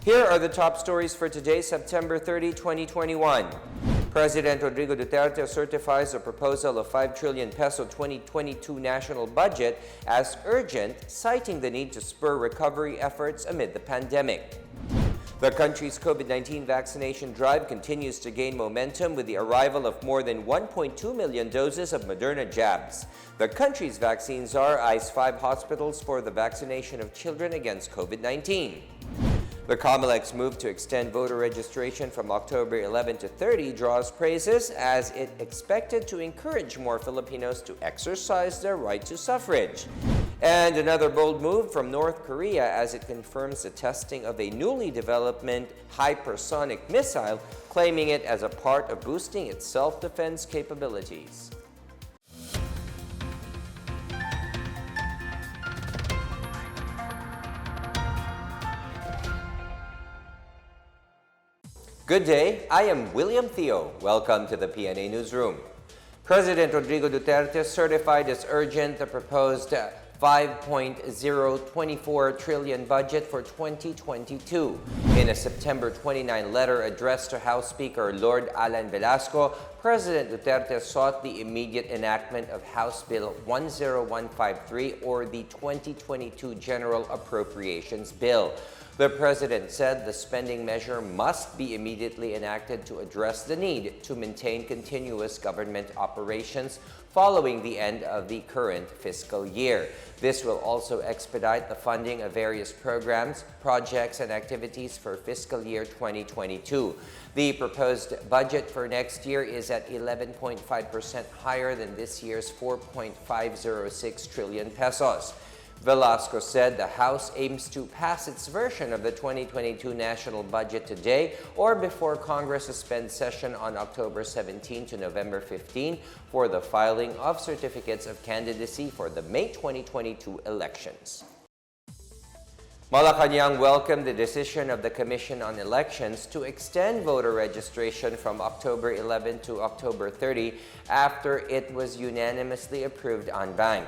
Here are the top stories for today, September 30, 2021. President Rodrigo Duterte certifies a proposal of 5 trillion peso 2022 national budget as urgent, citing the need to spur recovery efforts amid the pandemic. The country's COVID-19 vaccination drive continues to gain momentum with the arrival of more than 1.2 million doses of Moderna jabs. The country's vaccine czar eyes 5 hospitals for the vaccination of children against COVID-19. The COMELEC's move to extend voter registration from October 11 to 30 draws praises as it expected to encourage more Filipinos to exercise their right to suffrage. And another bold move from North Korea as it confirms the testing of a newly developed hypersonic missile, claiming it as a part of boosting its self-defense capabilities. Good day, I am William Theo. Welcome to the PNA Newsroom. President Rodrigo Duterte certified as urgent the proposed 5.024 trillion budget for 2022. In a September 29 letter addressed to House Speaker Lord Alan Velasco, President Duterte sought the immediate enactment of House Bill 10153 or the 2022 General Appropriations Bill. The President said the spending measure must be immediately enacted to address the need to maintain continuous government operations following the end of the current fiscal year. This will also expedite the funding of various programs, projects, and activities for fiscal year 2022. The proposed budget for next year is at 11.5% higher than this year's 4.506 trillion pesos. Velasco said the House aims to pass its version of the 2022 national budget today or before Congress suspends session on October 17 to November 15 for the filing of certificates of candidacy for the May 2022 elections. Malacanang welcomed the decision of the Commission on Elections to extend voter registration from October 11 to October 30 after it was unanimously approved en banc.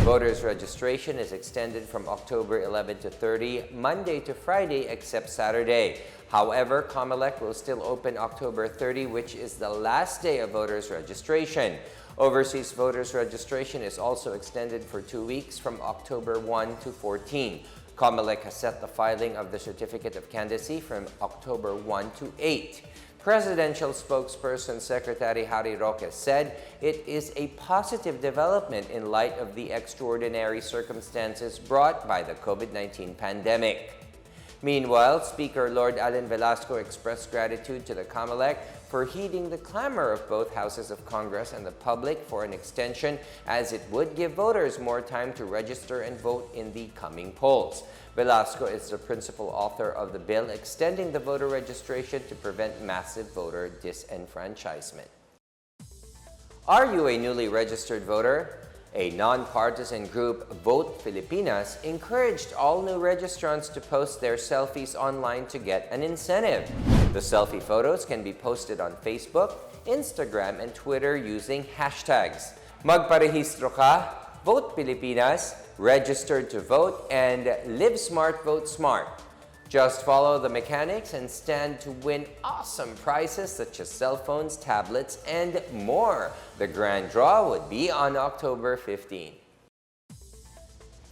Voters' registration is extended from October 11 to 30, Monday to Friday except Saturday. However, COMELEC will still open October 30, which is the last day of voters' registration. Overseas voters' registration is also extended for 2 weeks from October 1 to 14. COMELEC has set the filing of the Certificate of Candidacy from October 1 to 8. Presidential spokesperson Secretary Harry Roque said it is a positive development in light of the extraordinary circumstances brought by the COVID-19 pandemic. Meanwhile, Speaker Lord Alan Velasco expressed gratitude to the COMELEC for heeding the clamor of both houses of Congress and the public for an extension, as it would give voters more time to register and vote in the coming polls. Velasco is the principal author of the bill extending the voter registration to prevent massive voter disenfranchisement. Are you a newly registered voter? A non-partisan group, Vote Filipinas, encouraged all new registrants to post their selfies online to get an incentive. The selfie photos can be posted on Facebook, Instagram, and Twitter using hashtags. Magparehistro ka, Vote Filipinas, registered to vote, and Live Smart, Vote Smart. Just follow the mechanics and stand to win awesome prizes such as cell phones, tablets, and more. The grand draw would be on October 15.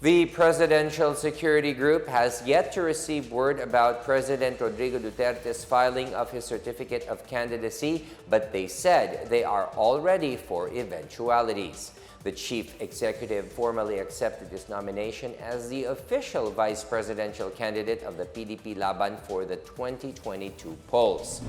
The Presidential Security Group has yet to receive word about President Rodrigo Duterte's filing of his Certificate of Candidacy, but they said they are all ready for eventualities. The chief executive formally accepted his nomination as the official vice presidential candidate of the PDP Laban for the 2022 polls.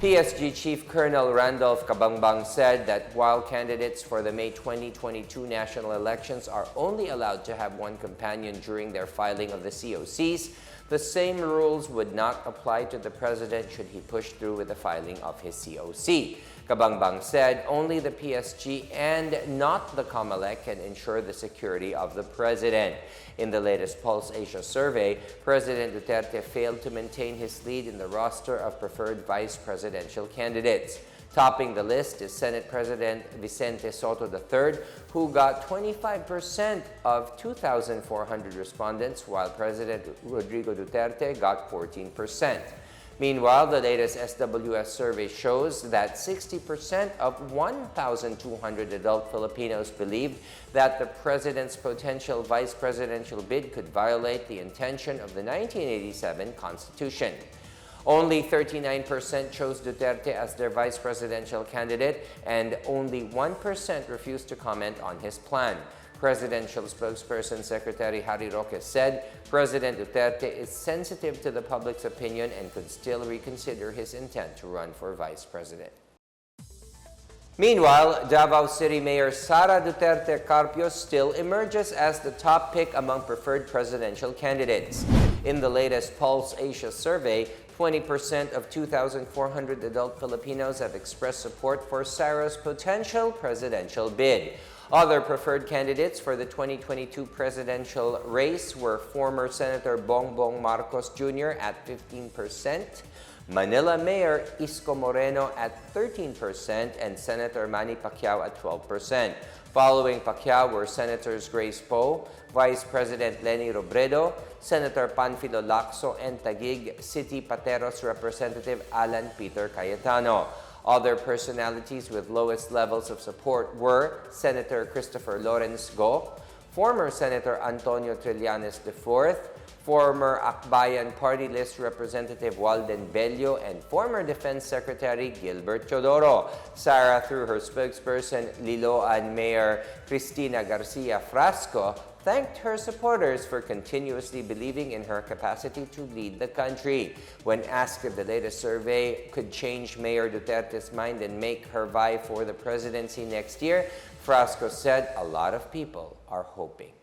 PSG Chief Colonel Randolph Cabangbang said that while candidates for the May 2022 national elections are only allowed to have one companion during their filing of the COCs, the same rules would not apply to the president should he push through with the filing of his COC. Cabangbang said only the PSG and not the COMELEC can ensure the security of the president. In the latest Pulse Asia survey, President Duterte failed to maintain his lead in the roster of preferred vice presidential candidates. Topping the list is Senate President Vicente Soto III, who got 25% of 2,400 respondents, while President Rodrigo Duterte got 14%. Meanwhile, the latest SWS survey shows that 60% of 1,200 adult Filipinos believed that the president's potential vice presidential bid could violate the intention of the 1987 Constitution. Only 39% chose Duterte as their vice presidential candidate, and only 1% refused to comment on his plan. Presidential spokesperson Secretary Harry Roque said President Duterte is sensitive to the public's opinion and could still reconsider his intent to run for vice president. Meanwhile, Davao City Mayor Sara Duterte Carpio still emerges as the top pick among preferred presidential candidates. In the latest Pulse Asia survey, 20% of 2,400 adult Filipinos have expressed support for Sara's potential presidential bid. Other preferred candidates for the 2022 presidential race were former Senator Bongbong Marcos Jr. at 15%, Manila Mayor Isko Moreno at 13%, and Senator Manny Pacquiao at 12%. Following Pacquiao were Senators Grace Poe, Vice President Leni Robredo, Senator Panfilo Lacson, and Taguig City Pateros Representative Alan Peter Cayetano. Other personalities with lowest levels of support were Senator Christopher Lawrence Go, former Senator Antonio Trillanes IV, former Akbayan Party List Representative Walden Bello, and former Defense Secretary Gilbert Teodoro. Sara, through her spokesperson Liloan Mayor Cristina Garcia Frasco, thanked her supporters for continuously believing in her capacity to lead the country. When asked if the latest survey could change Mayor Duterte's mind and make her vie for the presidency next year, Frasco said a lot of people are hoping.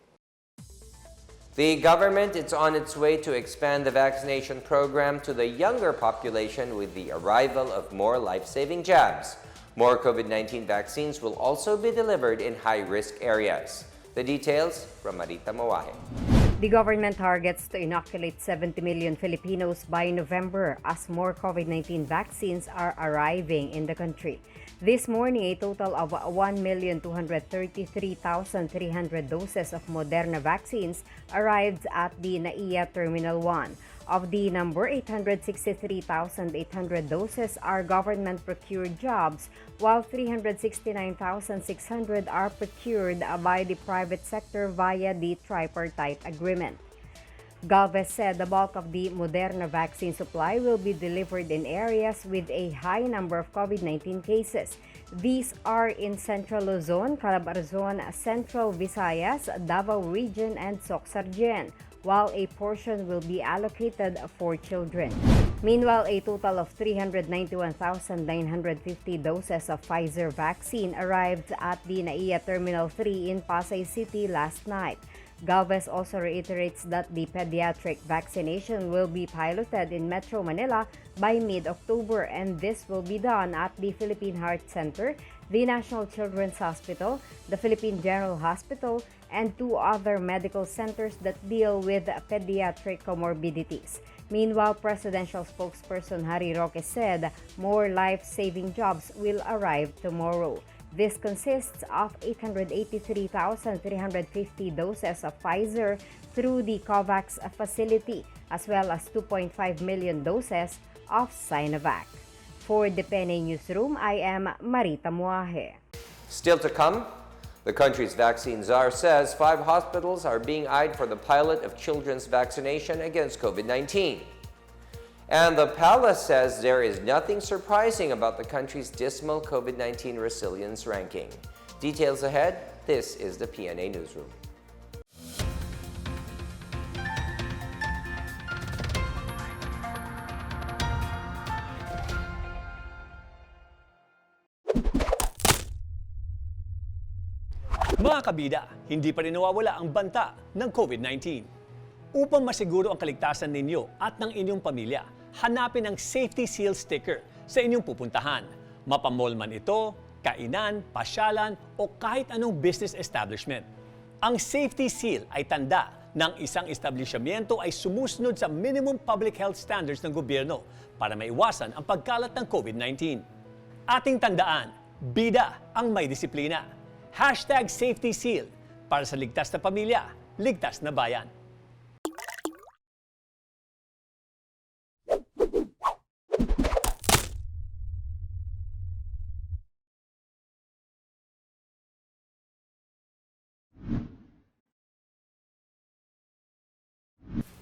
The government is on its way to expand the vaccination program to the younger population with the arrival of more life-saving jabs. More COVID-19 vaccines will also be delivered in high-risk areas. The details from Marita Mawahe. The government targets to inoculate 70 million Filipinos by November as more COVID-19 vaccines are arriving in the country. This morning, a total of 1,233,300 doses of Moderna vaccines arrived at the NAIA Terminal 1. Of the number, 863,800 doses are government-procured jobs, while 369,600 are procured by the private sector via the tripartite agreement. Galvez said the bulk of the Moderna vaccine supply will be delivered in areas with a high number of COVID-19 cases. These are in Central Luzon, Calabarzon, Central Visayas, Davao Region, and Soc-Sargen, while a portion will be allocated for children. Meanwhile, a total of 391,950 doses of Pfizer vaccine arrived at the NAIA Terminal 3 in Pasay City last night. Galvez also reiterates that the pediatric vaccination will be piloted in Metro Manila by mid-October, and this will be done at the Philippine Heart Center, the National Children's Hospital, the Philippine General Hospital, and 2 other medical centers that deal with pediatric comorbidities. Meanwhile, presidential spokesperson Harry Roque said more life-saving jobs will arrive tomorrow. This consists of 883,350 doses of Pfizer through the COVAX facility, as well as 2.5 million doses of Sinovac. For the PNA Newsroom, I am Marita Muahe. Still to come, the country's vaccine czar says 5 hospitals are being eyed for the pilot of children's vaccination against COVID-19. And the palace says there is nothing surprising about the country's dismal COVID-19 resilience ranking. Details ahead. This is the PNA Newsroom. Mga kabida, hindi pa rin nawawala ang banta ng COVID-19. Upang masiguro ang kaligtasan ninyo at ng inyong pamilya, hanapin ang Safety Seal sticker sa inyong pupuntahan. Mapamall man ito, kainan, pasyalan o kahit anong business establishment. Ang Safety Seal ay tanda ng isang establishmento ay sumusunod sa minimum public health standards ng gobyerno para maiwasan ang pagkalat ng COVID-19. Ating tandaan, bida ang may disiplina. #SafetySeal para sa ligtas na pamilya, ligtas na bayan.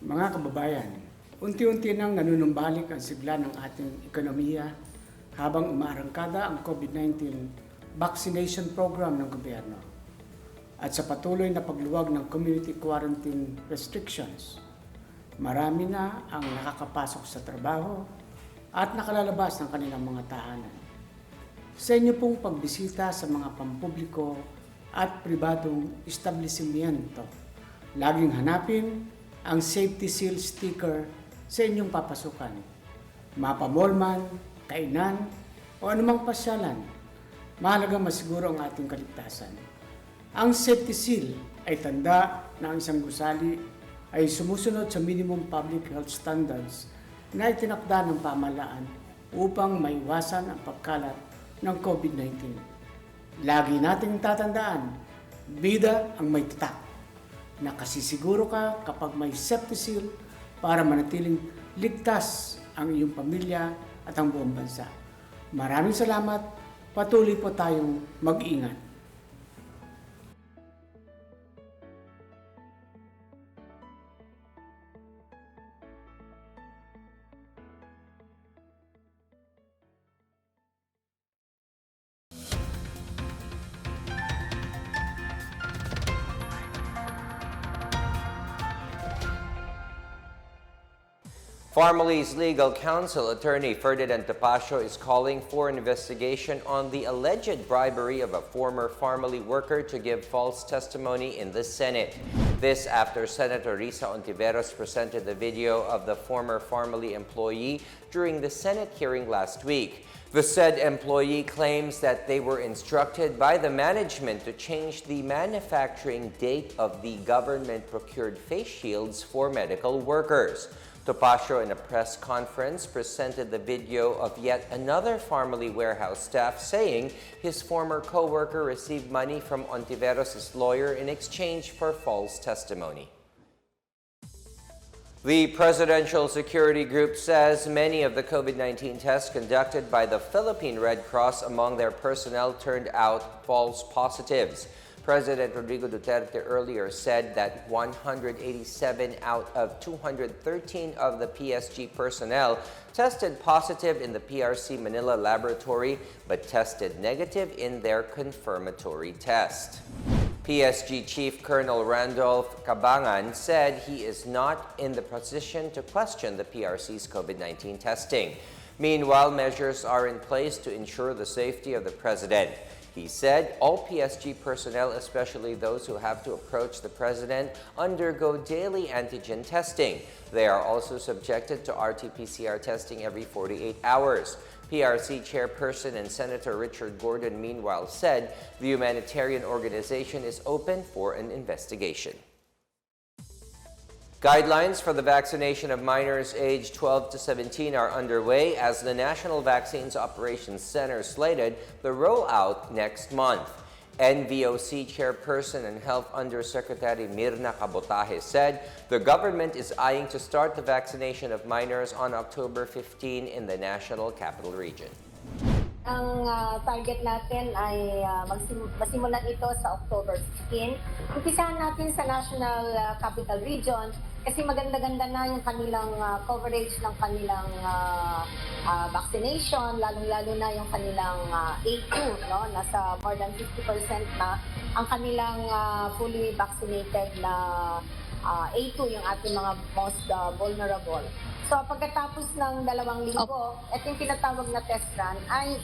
Mga kababayan, unti-unti nang nanunumbalik ang sigla ng ating ekonomiya habang umaarangkada ang COVID-19 vaccination program ng gobyerno. At sa patuloy na pagluwag ng community quarantine restrictions, marami na ang nakakapasok sa trabaho at nakalalabas ng kanilang mga tahanan. Sa inyo pong pagbisita sa mga pampubliko at pribadong establishmento, laging hanapin ang Safety Seal sticker sa inyong papasukan. Mapamall man, kainan, o anumang pasyalan, mahalaga masiguro ang ating kaligtasan. Ang Safety Seal ay tanda na ang isang gusali ay sumusunod sa minimum public health standards na itinakda ng pamahalaan upang maiwasan ang pagkalat ng COVID-19. Lagi nating tatandaan, bida ang may tatak. Nakasisiguro ka kapag may safety seal para manatiling ligtas ang iyong pamilya at ang buong bansa. Maraming salamat. Patuloy po tayong mag-ingat. Farmalee's legal counsel, attorney Ferdinand Topacio, is calling for an investigation on the alleged bribery of a former Farmalee worker to give false testimony in the Senate. This after Senator Risa Ontiveros presented the video of the former Farmalee employee during the Senate hearing last week. The said employee claims that they were instructed by the management to change the manufacturing date of the government-procured face shields for medical workers. Topacio, in a press conference, presented the video of yet another Farmalee warehouse staff saying his former co-worker received money from Ontiveros' lawyer in exchange for false testimony. The Presidential Security Group says many of the COVID-19 tests conducted by the Philippine Red Cross among their personnel turned out false positives. President Rodrigo Duterte earlier said that 187 out of 213 of the PSG personnel tested positive in the PRC Manila laboratory but tested negative in their confirmatory test. PSG Chief Colonel Randolph Cabangan said he is not in the position to question the PRC's COVID-19 testing. Meanwhile, measures are in place to ensure the safety of the president. He said all PSG personnel, especially those who have to approach the president, undergo daily antigen testing. They are also subjected to RT-PCR testing every 48 hours. PRC Chairperson and Senator Richard Gordon, meanwhile, said the humanitarian organization is open for an investigation. Guidelines for the vaccination of minors aged 12 to 17 are underway as the National Vaccines Operations Center slated the rollout next month. NVOC Chairperson and Health Undersecretary Mirna Cabotaje said the government is eyeing to start the vaccination of minors on October 15 in the National Capital Region. Ang target natin ay masimulan ito sa October 15. Umpisahan natin sa National Capital Region kasi maganda-ganda na yung kanilang coverage ng kanilang vaccination, lalong-lalo na yung kanilang A2, no? Nasa more than 50% na ang kanilang fully vaccinated na A2, yung ating mga most vulnerable. So pagkatapos ng 2 linggo, ito yung tinatawag na test run ay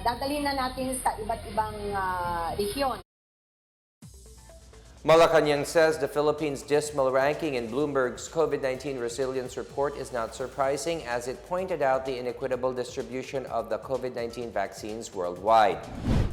dadalhin na natin sa iba't ibang rehiyon. Malacanang says the Philippines' dismal ranking in Bloomberg's COVID-19 resilience report is not surprising as it pointed out the inequitable distribution of the COVID-19 vaccines worldwide.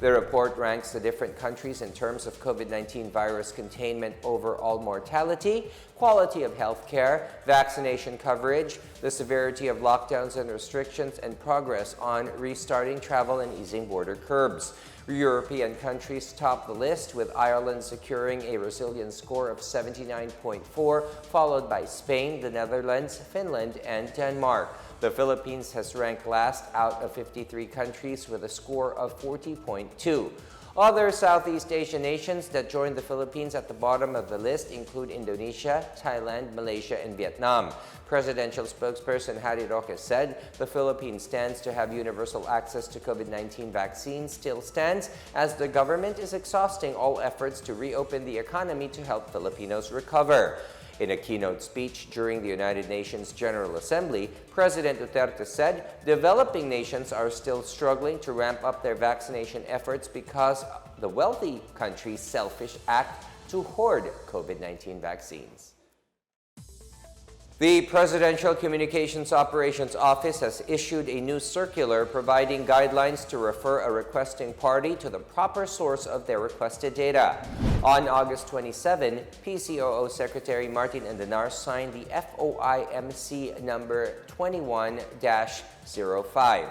The report ranks the different countries in terms of COVID-19 virus containment, overall mortality, quality of health care, vaccination coverage, the severity of lockdowns and restrictions, and progress on restarting travel and easing border curbs. European countries top the list, with Ireland securing a resilience score of 79.4, followed by Spain, the Netherlands, Finland, and Denmark. The Philippines has ranked last out of 53 countries with a score of 40.2. Other Southeast Asian nations that joined the Philippines at the bottom of the list include Indonesia, Thailand, Malaysia, and Vietnam. Presidential spokesperson Harry Roque said the Philippines stands to have universal access to COVID-19 vaccines still stands, as the government is exhausting all efforts to reopen the economy to help Filipinos recover. In a keynote speech during the United Nations General Assembly, President Duterte said developing nations are still struggling to ramp up their vaccination efforts because the wealthy countries' selfish act to hoard COVID-19 vaccines. The Presidential Communications Operations Office has issued a new circular providing guidelines to refer a requesting party to the proper source of their requested data. On August 27, PCOO Secretary Martin Andanar signed the FOI-MC number 21-05.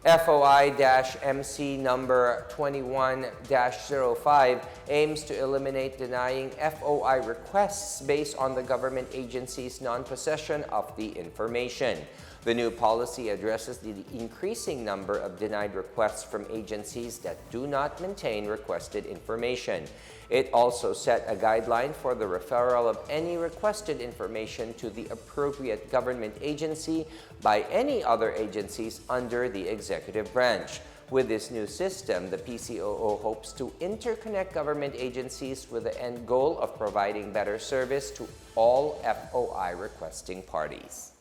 FOI-MC number 21-05 aims to eliminate denying FOI requests based on the government agency's non-possession of the information. The new policy addresses the increasing number of denied requests from agencies that do not maintain requested information. It also set a guideline for the referral of any requested information to the appropriate government agency by any other agencies under the executive branch. With this new system, the PCOO hopes to interconnect government agencies with the end goal of providing better service to all FOI requesting parties.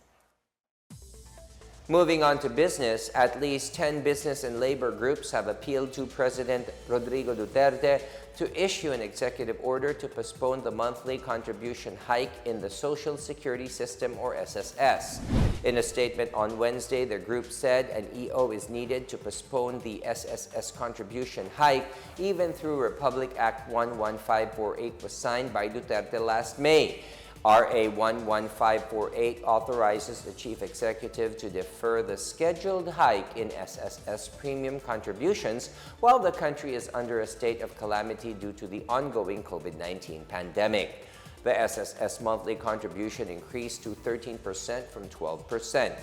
Moving on to business, at least 10 business and labor groups have appealed to President Rodrigo Duterte to issue an executive order to postpone the monthly contribution hike in the Social Security System, or SSS. In a statement on Wednesday, the group said an EO is needed to postpone the SSS contribution hike even through Republic Act 11548 was signed by Duterte last May. RA 11548 authorizes the chief executive to defer the scheduled hike in SSS premium contributions while the country is under a state of calamity due to the ongoing COVID-19 pandemic. The SSS monthly contribution increased to 13% from 12%.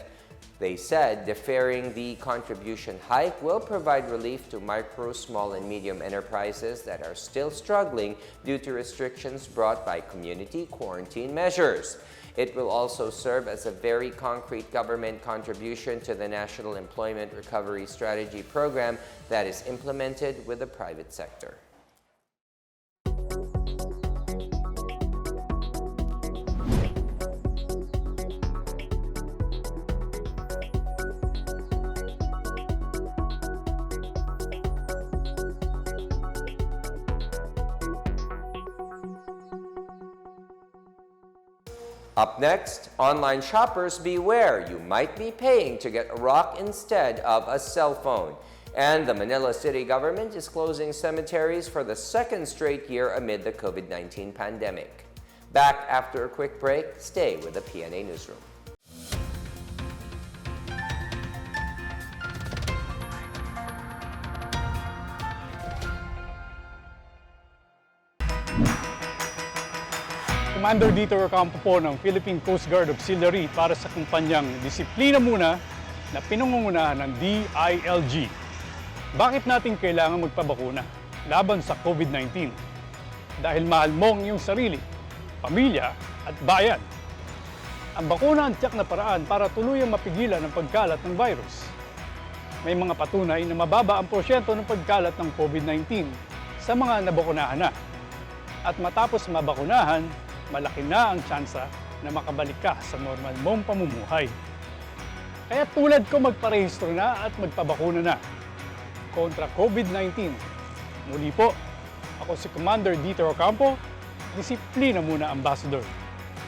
They said deferring the contribution hike will provide relief to micro, small, and medium enterprises that are still struggling due to restrictions brought by community quarantine measures. It will also serve as a very concrete government contribution to the National Employment Recovery Strategy program that is implemented with the private sector. Up next, online shoppers beware, you might be paying to get a rock instead of a cell phone. And the Manila city government is closing cemeteries for the second straight year amid the COVID-19 pandemic. Back after a quick break, stay with the PNA Newsroom. Commander Dieter Ocampo po ng Philippine Coast Guard Auxiliary para sa kumpanyang Disiplina Muna na pinangungunahan ng DILG. Bakit natin kailangan magpabakuna laban sa COVID-19? Dahil mahal mo ang iyong sarili, pamilya at bayan. Ang bakuna ang tiyak na paraan para tuluyang mapigilan ang pagkalat ng virus. May mga patunay na mababa ang porsyento ng pagkalat ng COVID-19 sa mga nabakunahan na. At matapos mabakunahan, malaki na ang tsansa na makabalik ka sa normal mong pamumuhay. Kaya tulad ko magparehistro na at magpabakuna na kontra COVID-19. Muli po, ako si Commander Dieter Ocampo, Disiplina Muna Ambassador.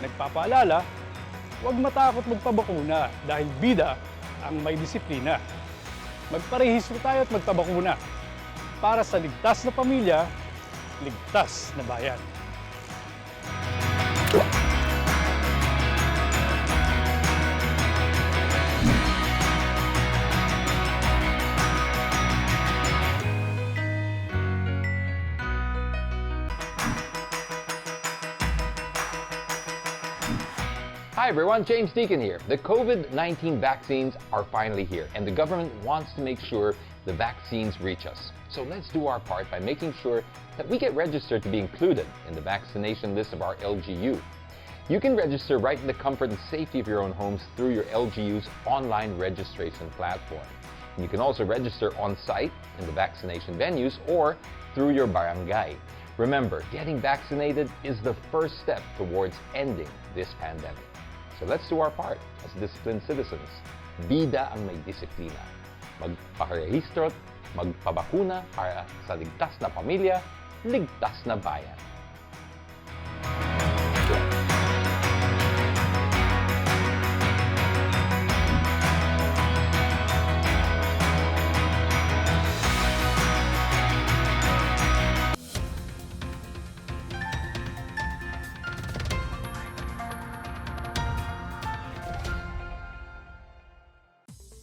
Nagpapaalala, huwag matakot magpabakuna dahil bida ang may disiplina. Magparehistro tayo at magpabakuna. para sa ligtas na pamilya, ligtas na bayan. Hi everyone, James Deacon here. The COVID-19 vaccines are finally here, and the government wants to make sure the vaccines reach us. So let's do our part by making sure that we get registered to be included in the vaccination list of our LGU. You can register right in the comfort and safety of your own homes through your LGU's online registration platform. And you can also register on site in the vaccination venues or through your barangay. Remember, getting vaccinated is the first step towards ending this pandemic. So let's do our part as disciplined citizens. Bida ang may disiplina. Magpakarehistro, magpabakuna para sa ligtas na pamilya, ligtas na bayan.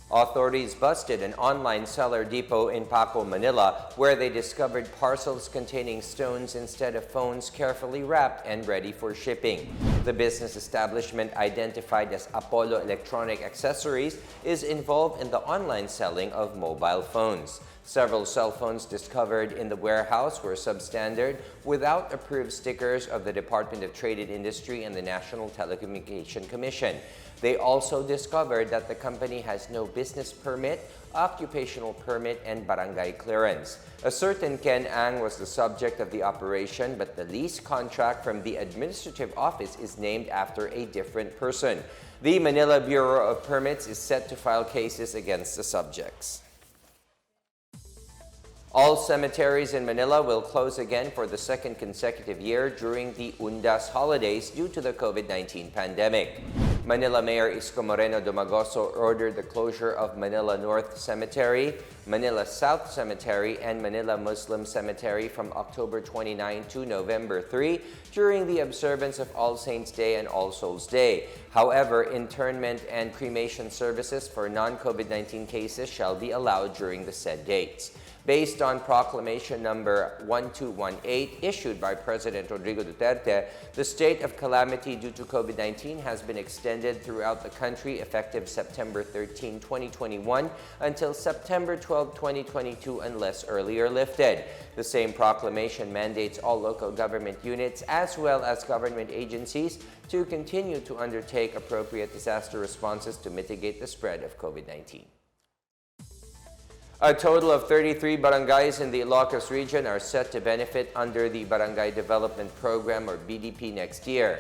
Authorities busted an online seller depot in Paco, Manila, where they discovered parcels containing stones instead of phones carefully wrapped and ready for shipping. The business establishment, identified as Apollo Electronic Accessories, is involved in the online selling of mobile phones. Several cell phones discovered in the warehouse were substandard, without approved stickers of the Department of Trade and Industry and the National Telecommunication Commission. They also discovered that the company has no business permit, occupational permit, and barangay clearance. A certain Ken Ang was the subject of the operation, but the lease contract from the administrative office is named after a different person. The Manila Bureau of Permits is set to file cases against the subjects. All cemeteries in Manila will close again for the second consecutive year during the Undas holidays due to the COVID-19 pandemic. Manila Mayor Isko Moreno Domagoso ordered the closure of Manila North Cemetery, Manila South Cemetery, and Manila Muslim Cemetery from October 29 to November 3 during the observance of All Saints' Day and All Souls' Day. However, internment and cremation services for non-COVID-19 cases shall be allowed during the said dates. Based on Proclamation Number 1218 issued by President Rodrigo Duterte, the state of calamity due to COVID-19 has been extended throughout the country effective September 13, 2021 until September 12, 2022 unless earlier lifted. The same proclamation mandates all local government units as well as government agencies to continue to undertake appropriate disaster responses to mitigate the spread of COVID-19. A total of 33 barangays in the Ilocos region are set to benefit under the Barangay Development Program or BDP next year.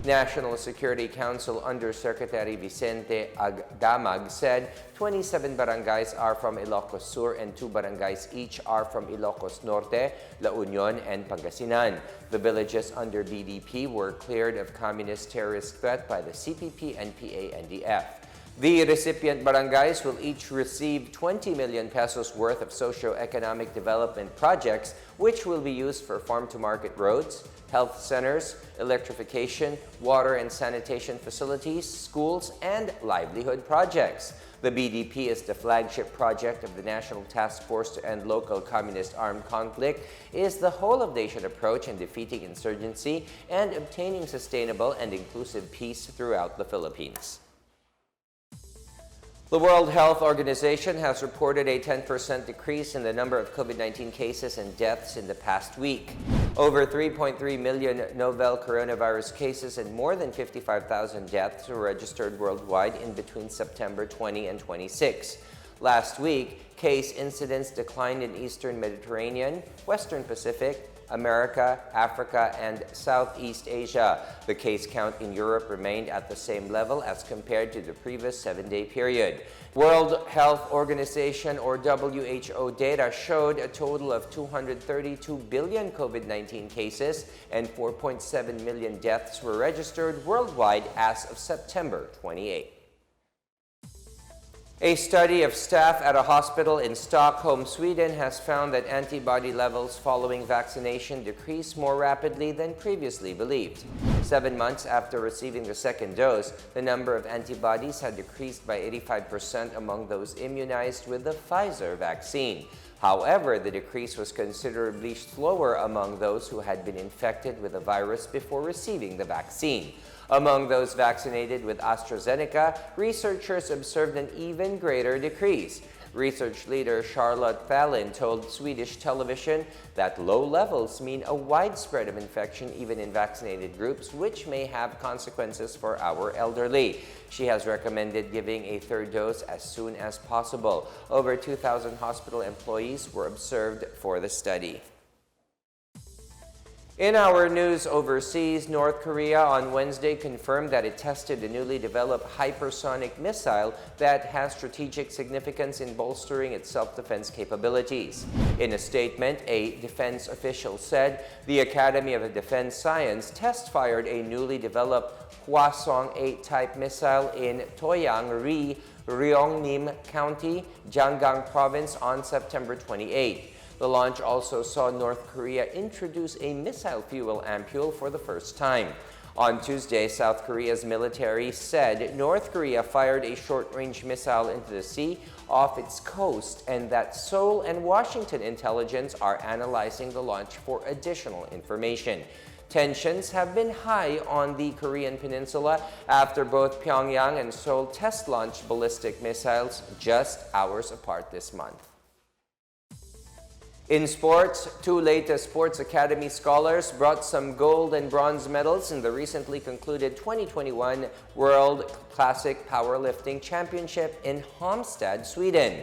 National Security Council Undersecretary Vicente Agdamag said 27 barangays are from Ilocos Sur and 2 barangays each are from Ilocos Norte, La Union, and Pangasinan. The villages under BDP were cleared of communist terrorist threat by the CPP and PANDF. The recipient barangays will each receive 20 million pesos worth of socio-economic development projects, which will be used for farm-to-market roads, health centers, electrification, water and sanitation facilities, schools, and livelihood projects. The BDP is the flagship project of the National Task Force to End Local Communist Armed Conflict, is the whole-of-nation approach in defeating insurgency and obtaining sustainable and inclusive peace throughout the Philippines. The World Health Organization has reported a 10% decrease in the number of COVID-19 cases and deaths in the past week. Over 3.3 million novel coronavirus cases and more than 55,000 deaths were registered worldwide in between September 20 and 26. Last week, case incidence declined in Eastern Mediterranean, Western Pacific, America, Africa, and Southeast Asia. The case count in Europe remained at the same level as compared to the previous 7-day period. World Health Organization or WHO data showed a total of 232 billion COVID-19 cases and 4.7 million deaths were registered worldwide as of September 28. A study of staff at a hospital in Stockholm, Sweden has found that antibody levels following vaccination decrease more rapidly than previously believed. 7 months after receiving the second dose, the number of antibodies had decreased by 85% among those immunized with the Pfizer vaccine. However, the decrease was considerably slower among those who had been infected with the virus before receiving the vaccine. Among those vaccinated with AstraZeneca, researchers observed an even greater decrease. Research leader Charlotte Fallin told Swedish television that low levels mean a widespread of infection even in vaccinated groups, which may have consequences for our elderly. She has recommended giving a third dose as soon as possible. Over 2,000 hospital employees were observed for the study. In our news overseas, North Korea on Wednesday confirmed that it tested a newly developed hypersonic missile that has strategic significance in bolstering its self-defense capabilities. In a statement, a defense official said the Academy of Defense Science test-fired a newly developed Hwasong-8 type missile in Toyang-ri, Ryongnim County, Jangang Province on September 28. The launch also saw North Korea introduce a missile fuel ampule for the first time. On Tuesday, South Korea's military said North Korea fired a short-range missile into the sea off its coast and that Seoul and Washington intelligence are analyzing the launch for additional information. Tensions have been high on the Korean peninsula after both Pyongyang and Seoul test-launched ballistic missiles just hours apart this month. In sports, 2 latest Sports Academy scholars brought some gold and bronze medals in the recently concluded 2021 World Classic Powerlifting Championship in Halmstad, Sweden.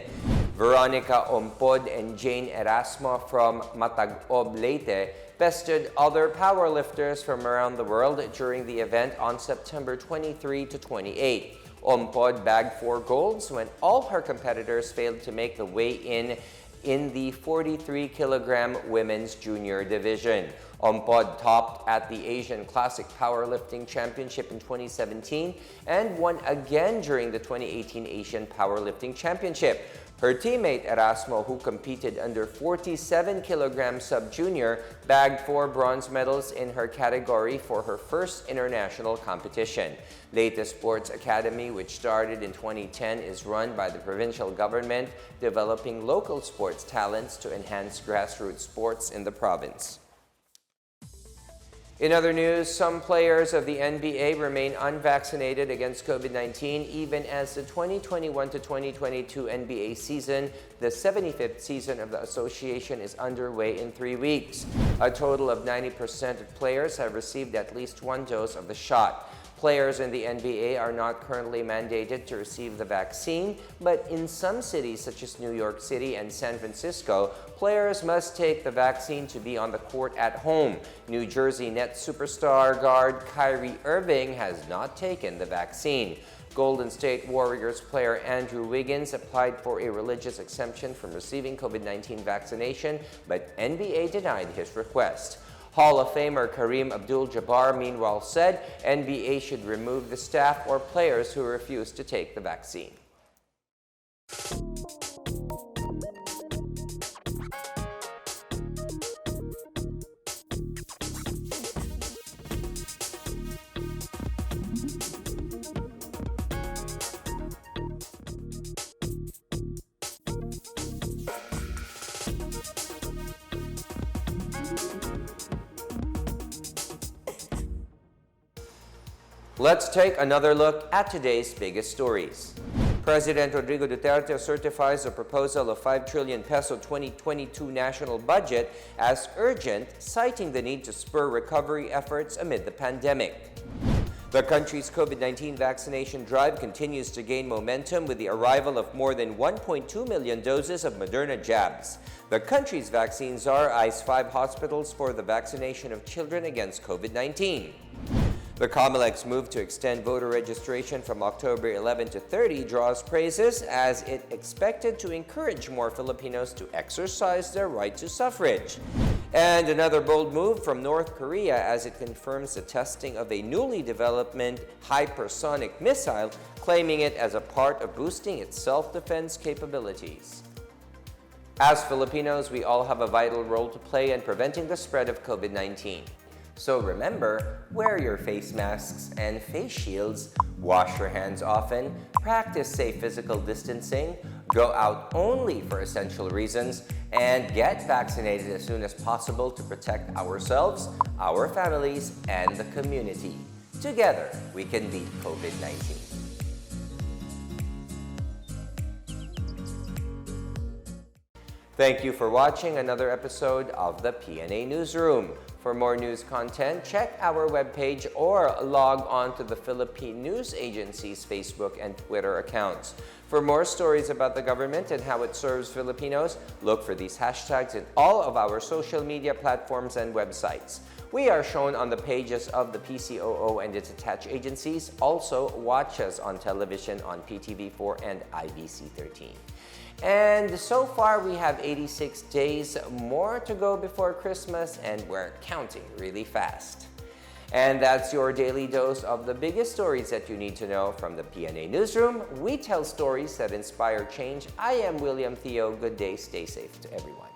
Veronica Ompod and Jane Erasmo from Matag-Ob, Leyte bested other powerlifters from around the world during the event on September 23 to 28. Ompod bagged 4 golds when all her competitors failed to make the weigh-in in the 43-kilogram women's junior division. Ompod topped at the Asian Classic Powerlifting Championship in 2017 and won again during the 2018 Asian Powerlifting Championship. Her teammate Erasmo, who competed under 47-kilogram sub-junior, bagged 4 bronze medals in her category for her first international competition. Latest Sports Academy, which started in 2010, is run by the provincial government, developing local sports talents to enhance grassroots sports in the province. In other news, some players of the NBA remain unvaccinated against COVID-19 even as the 2021 to 2022 NBA season, the 75th season of the association, is underway in 3 weeks. A total of 90% of players have received at least 1 dose of the shot. Players in the NBA are not currently mandated to receive the vaccine, but in some cities such as New York City and San Francisco, players must take the vaccine to be on the court at home. New Jersey Nets superstar guard Kyrie Irving has not taken the vaccine. Golden State Warriors player Andrew Wiggins applied for a religious exemption from receiving COVID-19 vaccination, but NBA denied his request. Hall of Famer Kareem Abdul-Jabbar meanwhile said NBA should remove the staff or players who refuse to take the vaccine. Let's take another look at today's biggest stories. President Rodrigo Duterte certifies a proposal of 5 trillion peso 2022 national budget as urgent, citing the need to spur recovery efforts amid the pandemic. The country's COVID-19 vaccination drive continues to gain momentum with the arrival of more than 1.2 million doses of Moderna jabs. The country's vaccine czar eyes 5 hospitals for the vaccination of children against COVID-19. The COMELEC's move to extend voter registration from October 11 to 30 draws praises as it expected to encourage more Filipinos to exercise their right to suffrage. And another bold move from North Korea as it confirms the testing of a newly developed hypersonic missile, claiming it as a part of boosting its self-defense capabilities. As Filipinos, we all have a vital role to play in preventing the spread of COVID-19. So remember, wear your face masks and face shields, wash your hands often, practice safe physical distancing, go out only for essential reasons, and get vaccinated as soon as possible to protect ourselves, our families, and the community. Together, we can beat COVID-19. Thank you for watching another episode of the PNA Newsroom. For more news content, check our webpage or log on to the Philippine News Agency's Facebook and Twitter accounts. For more stories about the government and how it serves Filipinos, look for these hashtags in all of our social media platforms and websites. We are shown on the pages of the PCOO and its attached agencies. Also, watch us on television on PTV4 and IBC13. And so far, we have 86 days more to go before Christmas, and we're counting really fast. And that's your daily dose of the biggest stories that you need to know from the PNA Newsroom. We tell stories that inspire change. I am William Theo. Good day. Stay safe to everyone.